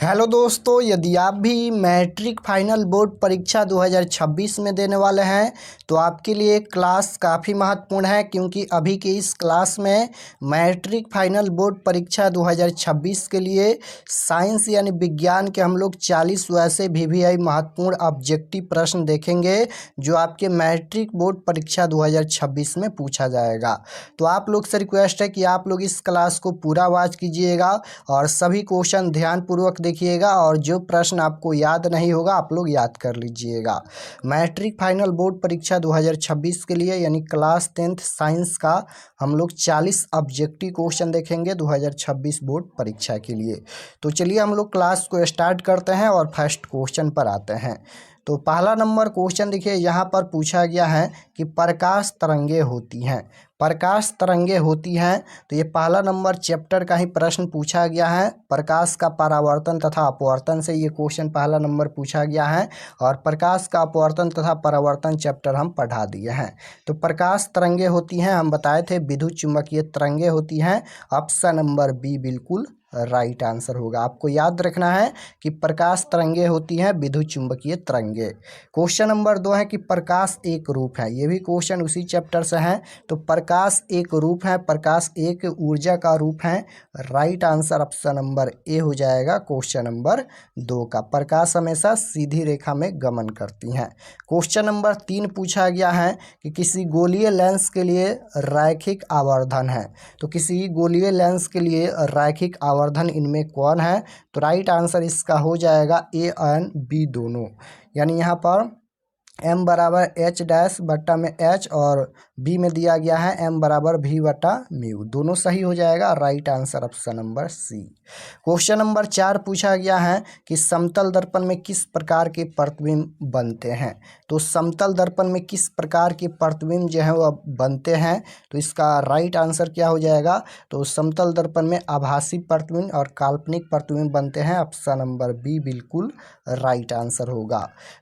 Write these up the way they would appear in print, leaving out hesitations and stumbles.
Hello दोस्तों, यदि आप भी मैट्रिक फाइनल बोर्ड परीक्षा 2026 में देने वाले हैं तो आपके लिए क्लास काफ़ी महत्वपूर्ण है, क्योंकि अभी के इस क्लास में मैट्रिक फाइनल बोर्ड परीक्षा 2026 के लिए साइंस यानी विज्ञान के हम लोग 40 वैसे VVI महत्वपूर्ण ऑब्जेक्टिव प्रश्न देखेंगे जो आपके मैट्रिक बोर्ड परीक्षा 2026 में पूछा जाएगा। तो आप लोग से रिक्वेस्ट है कि आप लोग इस क्लास को पूरा वॉच कीजिएगा और सभी क्वेश्चन ध्यानपूर्वक देखिएगा, और जो प्रश्न आपको याद नहीं होगा आप लोग याद कर लीजिएगा। मैट्रिक फाइनल बोर्ड परीक्षा 2026 के लिए यानी क्लास 10th साइंस का हम लोग 40 ऑब्जेक्टिव क्वेश्चन देखेंगे 2026 बोर्ड परीक्षा के लिए। तो चलिए हम लोग क्लास को स्टार्ट करते हैं और फर्स्ट क्वेश्चन पर आते हैं। तो पहला नंबर क्वेश्चन देखिए, यहाँ पर पूछा गया है कि प्रकाश तरंगे होती हैं। प्रकाश तरंगे होती हैं, तो ये पहला नंबर चैप्टर का ही प्रश्न पूछा गया है। प्रकाश का परावर्तन तथा अपवर्तन से ये क्वेश्चन पहला नंबर पूछा गया है, और प्रकाश का अपवर्तन तथा परावर्तन चैप्टर हम पढ़ा दिए हैं। तो प्रकाश तरंगे होती हैं, हम बताए थे विद्युत चुम्बकीय तरंगे होती हैं। ऑप्शन नंबर बी बिल्कुल राइट आंसर होगा। आपको याद रखना है कि प्रकाश तरंगे होती हैं विद्युत चुम्बकीय तरंगे। क्वेश्चन नंबर 2 है कि प्रकाश एक रूप है। ये भी क्वेश्चन उसी चैप्टर से है। तो प्रकाश एक रूप है, प्रकाश एक ऊर्जा का रूप है। Right answer option number A हो जाएगा क्वेश्चन नंबर 2 का। प्रकाश हमेशा सीधी रेखा में गमन करती हैं। क्वेश्चन नंबर 3 पूछा गया है कि किसी गोलीय लेंस के लिए रैखिक आवर्धन है। तो किसी गोलीय लेंस के लिए रैखिक आवर्धन इनमें कौन है? तो राइट आंसर इसका हो जाएगा ए एंड बी दोनों। यानी यहाँ पर m बराबर h डैश बट्टा में h और b में दिया गया है m बराबर v बटा म्यू, दोनों सही हो जाएगा। Right answer option number C. Question number 4 पूछा गया है कि समतल दर्पण में किस प्रकार के प्रतिबिंब बनते हैं। तो समतल दर्पण में किस प्रकार के प्रतिबिंब जो है वह बनते हैं, तो इसका राइट आंसर क्या हो जाएगा? तो समतल दर्पण में आभासी प्रतिबिंब और काल्पनिक प्रतिबिंब बनते हैं। ऑप्शन नंबर बी बिल्कुल राइट आंसर होगा।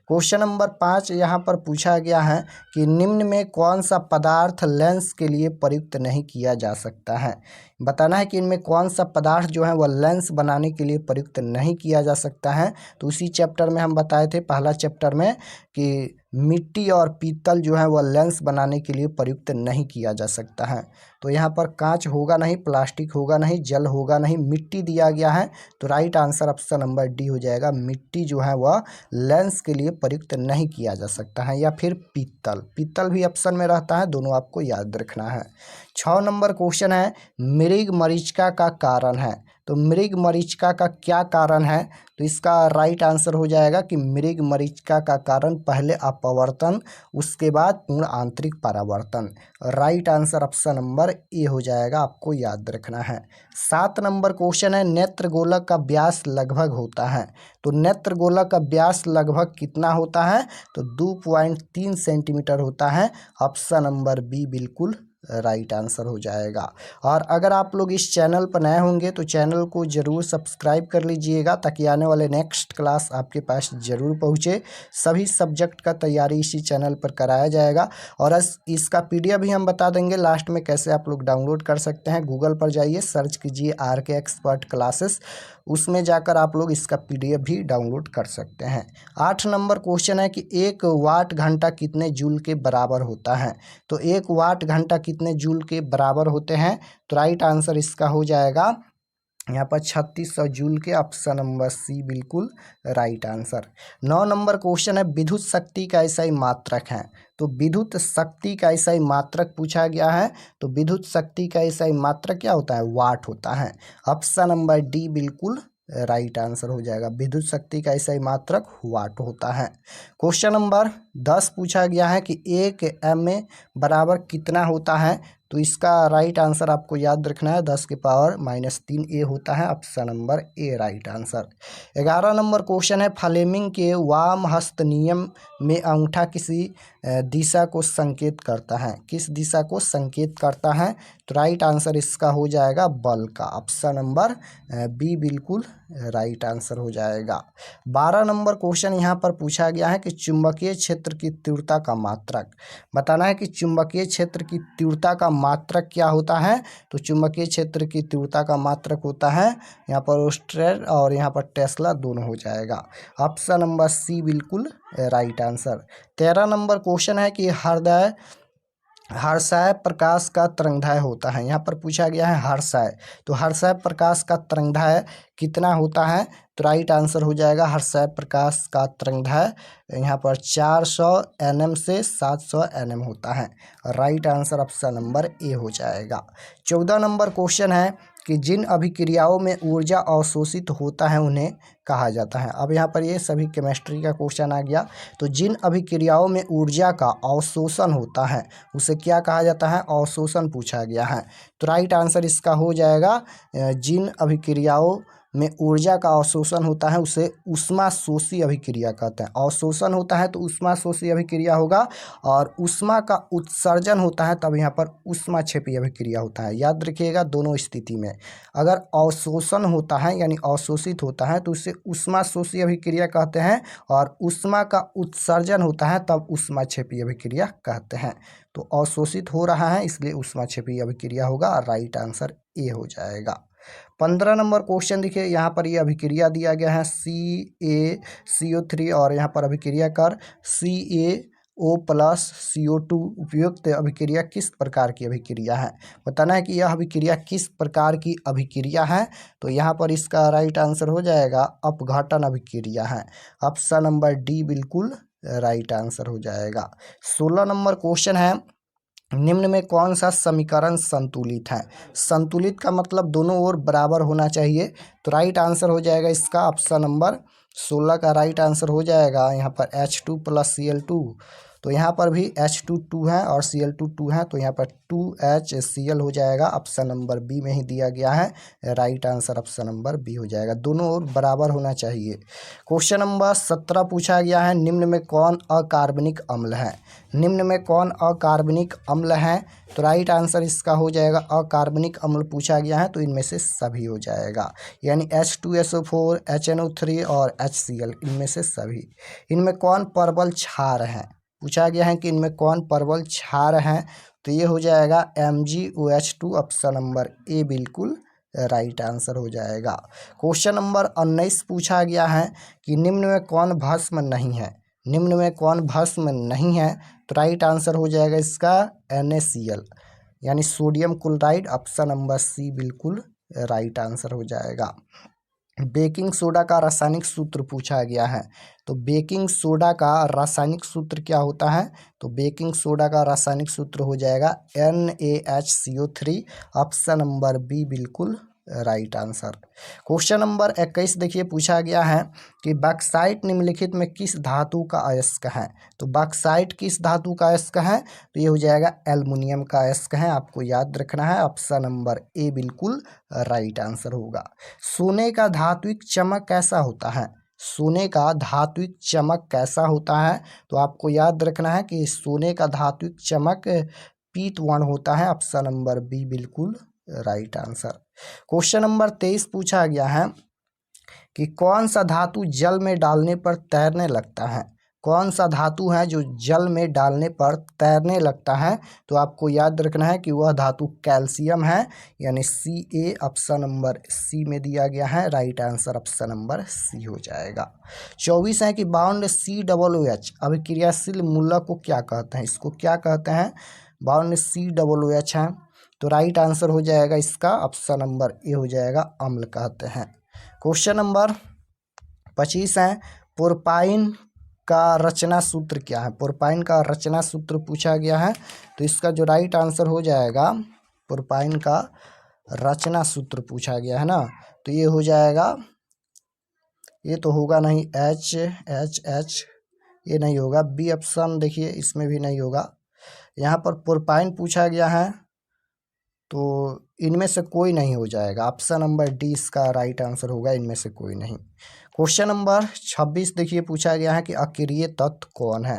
क्वेश्चन नंबर 5 यहाँ पर पूछा गया है कि निम्न में कौन सा पदार्थ लेंस के लिए प्रयुक्त नहीं किया जा सकता है। बताना है कि इनमें कौन सा पदार्थ जो है वह लेंस बनाने के लिए प्रयुक्त नहीं किया जा सकता है। तो उसी चैप्टर में हम बताए थे पहला चैप्टर में कि मिट्टी और पीतल जो है वह लेंस बनाने के लिए प्रयुक्त नहीं किया जा सकता है। तो यहाँ पर कांच होगा नहीं, प्लास्टिक होगा नहीं, जल होगा नहीं, मिट्टी दिया गया है। तो right answer option number D हो जाएगा। मिट्टी जो है वह लेंस के लिए प्रयुक्त नहीं किया जा सकता है। या फिर पीतल, पीतल भी ऑप्शन में रहता है, दोनों आपको याद रखना है। 6 नंबर क्वेश्चन है मृग मरीचिका का कारण है। तो मृग मरीचिका का क्या कारण है? तो इसका राइट आंसर हो जाएगा कि मृग मरीचिका का कारण पहले अपवर्तन, उसके बाद पूर्ण आंतरिक परावर्तन। Right answer option number A हो जाएगा, आपको याद रखना है। 7 नंबर क्वेश्चन है नेत्र गोलक का व्यास लगभग होता है। तो नेत्र गोलक का व्यास लगभग कितना होता है? तो 2.3 सेंटीमीटर होता है। ऑप्शन नंबर बी बिल्कुल राइट आंसर हो जाएगा। और अगर आप लोग इस चैनल पर नए होंगे तो चैनल को ज़रूर सब्सक्राइब कर लीजिएगा, ताकि आने वाले नेक्स्ट क्लास आपके पास ज़रूर पहुँचे। सभी सब्जेक्ट का तैयारी इसी चैनल पर कराया जाएगा, और इसका PDF भी हम बता देंगे लास्ट में कैसे आप लोग डाउनलोड कर सकते हैं। गूगल पर जाइए, सर्च कीजिए RK एक्सपर्ट क्लासेस, उसमें जाकर आप लोग इसका PDF भी डाउनलोड कर सकते हैं। 8 नंबर क्वेश्चन है कि 1 वाट घंटा कितने जूल के बराबर होता है। तो 1 वाट घंटा कितने जूल के बराबर होते हैं? तो राइट आंसर इसका हो जाएगा यहाँ पर 3600 जूल के। ऑप्शन नंबर सी बिल्कुल राइट आंसर। 9 नंबर क्वेश्चन है विद्युत शक्ति का ऐसा ही मात्रक है। तो विद्युत शक्ति का ऐसा ही मात्रक पूछा गया है। तो विद्युत शक्ति का ऐसा ही मात्रक क्या होता है? वाट होता है। ऑप्शन नंबर डी बिल्कुल राइट आंसर हो जाएगा। विद्युत शक्ति का ऐसा ही मात्रक वाट होता है। क्वेश्चन नंबर 10 पूछा गया है कि 1 mA बराबर कितना होता है। तो इसका राइट आंसर आपको याद रखना है 10 की पावर -3 A होता है। Option number A right answer. 11 number question है फ्लेमिंग के वाम हस्त नियम में अंगूठा किसी दिशा को संकेत करता है। किस दिशा को संकेत करता है? तो राइट आंसर इसका हो जाएगा बल का, ऑप्शन नंबर बी बिल्कुल राइट आंसर हो जाएगा। 12 नंबर क्वेश्चन यहाँ पर पूछा गया है कि चुंबकीय क्षेत्र की तीव्रता का मात्रक बताना है कि चुंबकीय क्षेत्र की तीव्रता का मात्रक क्या होता है। तो चुंबकीय क्षेत्र की तीव्रता का मात्रक होता है यहाँ पर ओस्ट्रेर और यहाँ पर टेस्ला दोनों हो जाएगा, ऑप्शन नंबर सी बिल्कुल राइट आंसर। 13 नंबर क्वेश्चन है कि हर्षाय प्रकाश का तरंगदैर्घ्य होता है। यहाँ पर पूछा गया है हर्षाय, तो हर्षाय प्रकाश का तरंगदैर्घ्य कितना होता है। तो राइट आंसर हो जाएगा हर्षाय प्रकाश का तरंगदैर्घ्य यहाँ पर 400 nm से 700 nm होता है, right answer option number A हो जाएगा। 14 नंबर क्वेश्चन है कि जिन अभिक्रियाओं में ऊर्जा अवशोषित होता है उन्हें कहा जाता है। अब यहाँ पर ये सभी केमिस्ट्री का क्वेश्चन आ गया। तो जिन अभिक्रियाओं में ऊर्जा का अवशोषण होता है उसे क्या कहा जाता है, अवशोषण पूछा गया है। तो राइट आंसर इसका हो जाएगा जिन अभिक्रियाओं में ऊर्जा का अवशोषण होता है उसे ऊष्माशोषी अभिक्रिया कहते हैं। अवशोषण होता है तो ऊष्माशोषी अभिक्रिया होगा, और ऊष्मा का उत्सर्जन होता है तब यहाँ पर ऊष्माक्षेपी अभिक्रिया होता है। याद रखिएगा दोनों स्थिति में, अगर अवशोषण होता है यानी अवशोषित होता है तो उसे ऊष्माशोषी अभिक्रिया कहते हैं, और ऊष्मा का उत्सर्जन होता है तब ऊष्माक्षेपी अभिक्रिया कहते हैं। तो अवशोषित हो रहा है इसलिए ऊष्माक्षेपी अभिक्रिया होगा, राइट आंसर ए हो जाएगा। 15 नंबर क्वेश्चन देखिए, यहाँ पर ये अभिक्रिया दिया गया है CaCO3 और यहाँ पर अभिक्रिया कर CaO प्लस CO2 उपयुक्त अभिक्रिया किस प्रकार की अभिक्रिया है। बताना है कि यह अभिक्रिया किस प्रकार की अभिक्रिया है। तो यहाँ पर इसका राइट आंसर हो जाएगा अपघटन अभिक्रिया है, ऑप्शन नंबर डी बिल्कुल राइट आंसर हो जाएगा। 16 नंबर क्वेश्चन है निम्न में कौन सा समीकरण संतुलित है। संतुलित का मतलब दोनों ओर बराबर होना चाहिए। तो राइट आंसर हो जाएगा इसका ऑप्शन नंबर 16 का राइट आंसर हो जाएगा यहाँ पर H2 प्लस Cl2। तो यहाँ पर भी H2 2 है और Cl2 2 है, तो यहाँ पर 2HCl हो जाएगा, ऑप्शन नंबर बी में ही दिया गया है, right answer option number B हो जाएगा, दोनों ओर बराबर होना चाहिए। क्वेश्चन नंबर 17 पूछा गया है निम्न में कौन अकार्बनिक अम्ल है। निम्न में कौन अकार्बनिक अम्ल है। तो राइट आंसर इसका हो जाएगा अकार्बनिक अम्ल पूछा गया है तो इनमें से सभी हो जाएगा, यानी H2SO4 HNO3 और HCl इनमें से सभी। इनमें कौन प्रबल क्षार है पूछा गया है कि इनमें कौन प्रबल क्षार है। तो ये हो जाएगा MgOH2, ऑप्शन नंबर ए बिल्कुल राइट आंसर हो जाएगा। क्वेश्चन नंबर 19 पूछा गया है कि निम्न में कौन भस्म नहीं है। निम्न में कौन भस्म नहीं है। तो राइट आंसर हो जाएगा इसका NaCl यानी sodium chloride, option number C बिल्कुल राइट आंसर हो जाएगा। बेकिंग सोडा का रासायनिक सूत्र पूछा गया है। तो बेकिंग सोडा का रासायनिक सूत्र क्या होता है। तो बेकिंग सोडा का रासायनिक सूत्र हो जाएगा NaHCO3, ऑप्शन नंबर बी बिल्कुल राइट आंसर। क्वेश्चन नंबर 21 देखिए पूछा गया है कि बॉक्साइट निम्नलिखित में किस धातु का अयस्क है। तो बॉक्साइट किस धातु का अयस्क है। तो ये हो जाएगा एल्युमिनियम का अयस्क है, आपको याद रखना है, ऑप्शन नंबर ए बिल्कुल राइट आंसर होगा। सोने का धात्विक चमक कैसा होता है। सोने का धात्विक चमक कैसा होता है। तो आपको याद रखना है कि सोने का धात्विक चमक पीत वर्ण होता है, ऑप्शन नंबर बी बिल्कुल राइट आंसर। क्वेश्चन नंबर 23 पूछा गया है कि कौन सा धातु जल में डालने पर तैरने लगता है। कौन सा धातु है जो जल में डालने पर तैरने लगता है। तो आपको याद रखना है कि वह धातु कैल्शियम है, यानी Ca, ऑप्शन नंबर सी में दिया गया है, right answer option number C हो जाएगा। 24 है कि बाउंड COOH अभिक्रियाशील मूलक को क्या कहते हैं। इसको क्या कहते हैं, बाउंड COOH है। तो राइट आंसर हो जाएगा इसका ऑप्शन नंबर ए हो जाएगा, अम्ल कहते हैं। क्वेश्चन नंबर 25 है पोरपाइन का रचना सूत्र क्या है। पोरपाइन का रचना सूत्र पूछा गया है। तो इसका जो राइट आंसर हो जाएगा पोरपाइन का रचना सूत्र पूछा गया है ना, तो ये हो जाएगा, ये तो होगा नहीं, HH ये नहीं होगा, बी ऑप्शन देखिए इसमें भी नहीं होगा। यहाँ पर पोरपाइन पूछा गया है तो इनमें से कोई नहीं हो जाएगा, ऑप्शन नंबर डी इसका राइट आंसर होगा, इनमें से कोई नहीं। क्वेश्चन नंबर 26 देखिए पूछा गया है कि अक्रिय तत्व कौन है।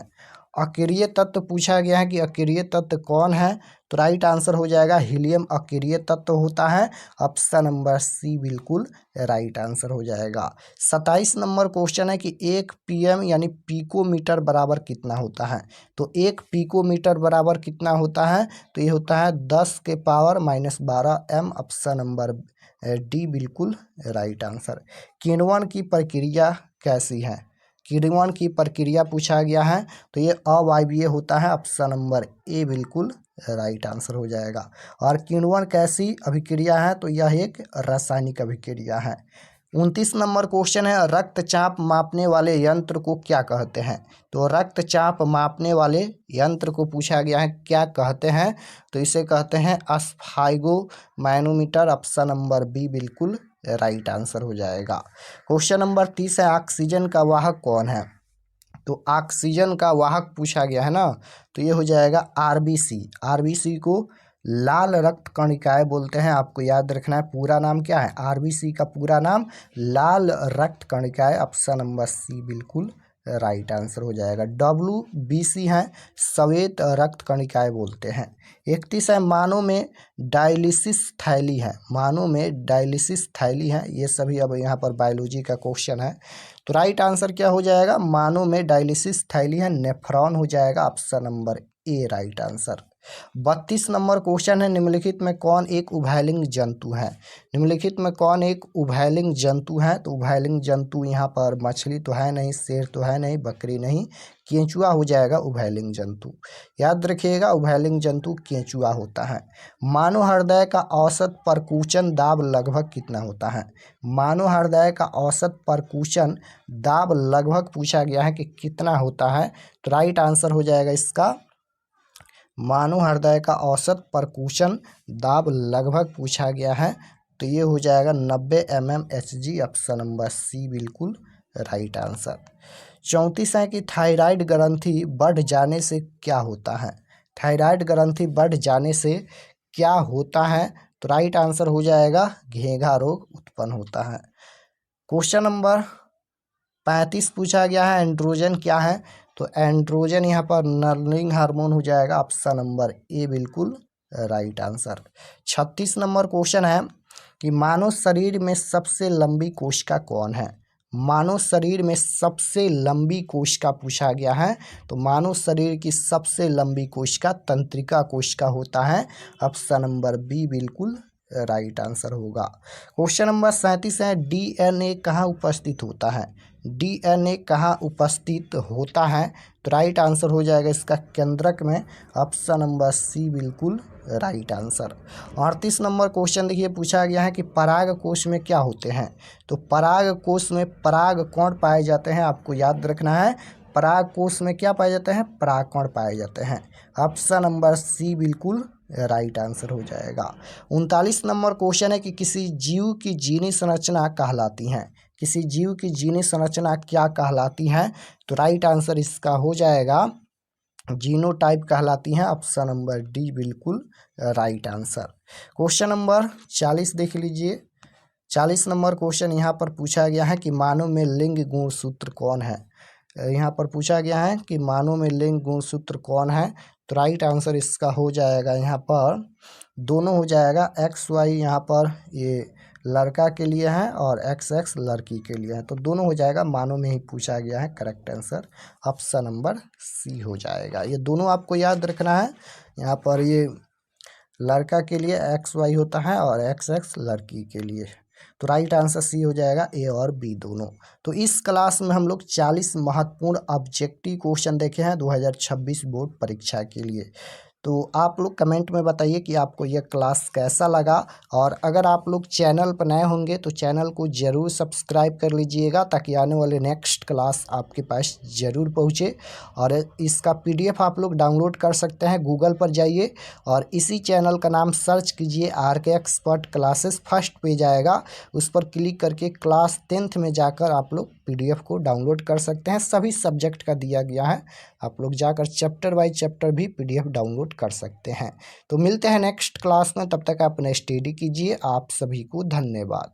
अक्रिय तत्व पूछा गया है कि अक्रिय तत्व कौन है, तो राइट आंसर हो जाएगा हीलियम अक्रिय तत्व होता है। ऑप्शन नंबर सी बिल्कुल राइट आंसर हो जाएगा। 27 नंबर क्वेश्चन है कि 1 pm यानी पिकोमीटर बराबर कितना होता है। तो 1 पिकोमीटर बराबर कितना होता है, तो ये होता है 10⁻12 m। ऑप्शन नंबर डी बिल्कुल राइट आंसर। किण्वन की प्रक्रिया कैसी है, किण्वन की प्रक्रिया पूछा गया है, तो ये अवायवीय होता है। ऑप्शन नंबर ए बिल्कुल राइट आंसर हो जाएगा। और किण्वन कैसी अभिक्रिया है, तो यह एक रासायनिक अभिक्रिया है। 29 नंबर क्वेश्चन है रक्तचाप मापने वाले यंत्र को क्या कहते हैं। तो रक्तचाप मापने वाले यंत्र को पूछा गया है क्या कहते हैं, तो इसे कहते हैं स्फाइगो मैनोमीटर। ऑप्शन नंबर बी बिल्कुल राइट आंसर हो जाएगा। क्वेश्चन नंबर 30 है ऑक्सीजन का वाहक कौन है। तो ऑक्सीजन का वाहक पूछा गया है ना, तो ये हो जाएगा आरबीसी। आरबीसी को लाल रक्त कणिकाएं बोलते हैं। आपको याद रखना है पूरा नाम क्या है, आरबीसी का पूरा नाम लाल रक्त कणिकाएं। ऑप्शन नंबर सी बिल्कुल राइट आंसर हो जाएगा। WBC है श्वेत रक्त कणिकाएं बोलते हैं। 31 है मानव में डायलिसिस थैली है, मानव में डायलिसिस थैली है। ये सभी अब यहाँ पर बायोलॉजी का क्वेश्चन है, तो राइट आंसर क्या हो जाएगा, मानव में डायलिसिस थैली है नेफ्रॉन हो जाएगा। Option number A right answer. 32 number question है निम्नलिखित में कौन एक उभयलिंग जंतु है। निम्नलिखित में कौन एक उभयलिंग जंतु है, तो उभयलिंग जंतु यहाँ पर मछली तो है नहीं, शेर तो है नहीं, बकरी नहीं, केंचुआ हो जाएगा उभयलिंग जंतु। याद रखिएगा उभयलिंग जंतु केंचुआ होता है। मानव हृदय का औसत परकुंचन दाब लगभग कितना होता है। मानव हृदय का औसत परकुंचन दाब लगभग पूछा गया है कि कितना होता है, तो राइट आंसर हो जाएगा इसका मानव हृदय का औसत परकुंचन दाब लगभग पूछा गया है, तो ये हो जाएगा 90 mmHg। ऑप्शन नंबर सी बिल्कुल राइट आंसर। 34 है कि थायराइड ग्रंथि बढ़ जाने से क्या होता है। थायराइड ग्रंथि बढ़ जाने से क्या होता है, तो राइट आंसर हो जाएगा घेंघा रोग उत्पन्न होता है। क्वेश्चन नंबर 35 पूछा गया है एंड्रोजन क्या है, तो एंड्रोजन यहाँ पर नर्लिंग हार्मोन हो जाएगा। ऑप्शन नंबर ए बिल्कुल राइट आंसर। 36 नंबर क्वेश्चन है कि मानव शरीर में सबसे लंबी कोशिका कौन है। मानव शरीर में सबसे लंबी कोशिका पूछा गया है, तो मानव शरीर की सबसे लंबी कोशिका तंत्रिका कोशिका होता है। ऑप्शन नंबर बी बिल्कुल राइट आंसर होगा। क्वेश्चन नंबर 37 है डीएनए कहाँ उपस्थित होता है। डीएनए कहाँ उपस्थित होता है, तो राइट आंसर हो जाएगा इसका केंद्रक में। ऑप्शन नंबर सी बिल्कुल राइट आंसर। 38 नंबर क्वेश्चन देखिए पूछा गया है कि पराग कोश में क्या होते हैं। तो पराग कोश में पराग कण पाए जाते हैं। आपको याद रखना है पराग कोश में क्या पाए जाते हैं, परागकण पाए जाते हैं। ऑप्शन नंबर सी बिल्कुल राइट आंसर हो जाएगा। 39 नंबर क्वेश्चन है कि किसी जीव की जीनी संरचना कहलाती हैं। किसी जीव की जीनी संरचना क्या कहलाती हैं, तो राइट आंसर इसका हो जाएगा जीनोटाइप कहलाती हैं। ऑप्शन नंबर डी बिल्कुल राइट आंसर। क्वेश्चन नंबर 40 देख लीजिए। 40 नंबर क्वेश्चन यहाँ पर पूछा गया है कि मानव में लिंग गुणसूत्र कौन है। यहाँ पर पूछा गया है कि मानव में लिंग गुणसूत्र कौन है, तो राइट आंसर इसका हो जाएगा यहाँ पर दोनों हो जाएगा। XY यहाँ पर ये लड़का के लिए है और XX लड़की के लिए है, तो दोनों हो जाएगा। मानव में ही पूछा गया है, correct answer option number C हो जाएगा। ये दोनों आपको याद रखना है। यहाँ पर ये लड़का के लिए XY होता है और XX लड़की के लिए, तो राइट आंसर सी हो जाएगा, ए और बी दोनों। तो इस क्लास में हम लोग 40 महत्वपूर्ण ऑब्जेक्टिव क्वेश्चन देखे हैं 2026 बोर्ड परीक्षा के लिए। तो आप लोग कमेंट में बताइए कि आपको यह क्लास कैसा लगा, और अगर आप लोग चैनल पर नए होंगे तो चैनल को ज़रूर सब्सक्राइब कर लीजिएगा ताकि आने वाले नेक्स्ट क्लास आपके पास ज़रूर पहुँचे। और इसका PDF आप लोग डाउनलोड कर सकते हैं, गूगल पर जाइए और इसी चैनल का नाम सर्च कीजिए RK expert classes, first page आएगा, उस पर क्लिक करके क्लास 10th में जाकर आप लोग PDF को डाउनलोड कर सकते हैं। सभी सब्जेक्ट का दिया गया है, आप लोग जाकर चैप्टर बाय चैप्टर भी PDF डाउनलोड कर सकते हैं। तो मिलते हैं नेक्स्ट क्लास में, तब तक आप अपना स्टडी कीजिए। आप सभी को धन्यवाद।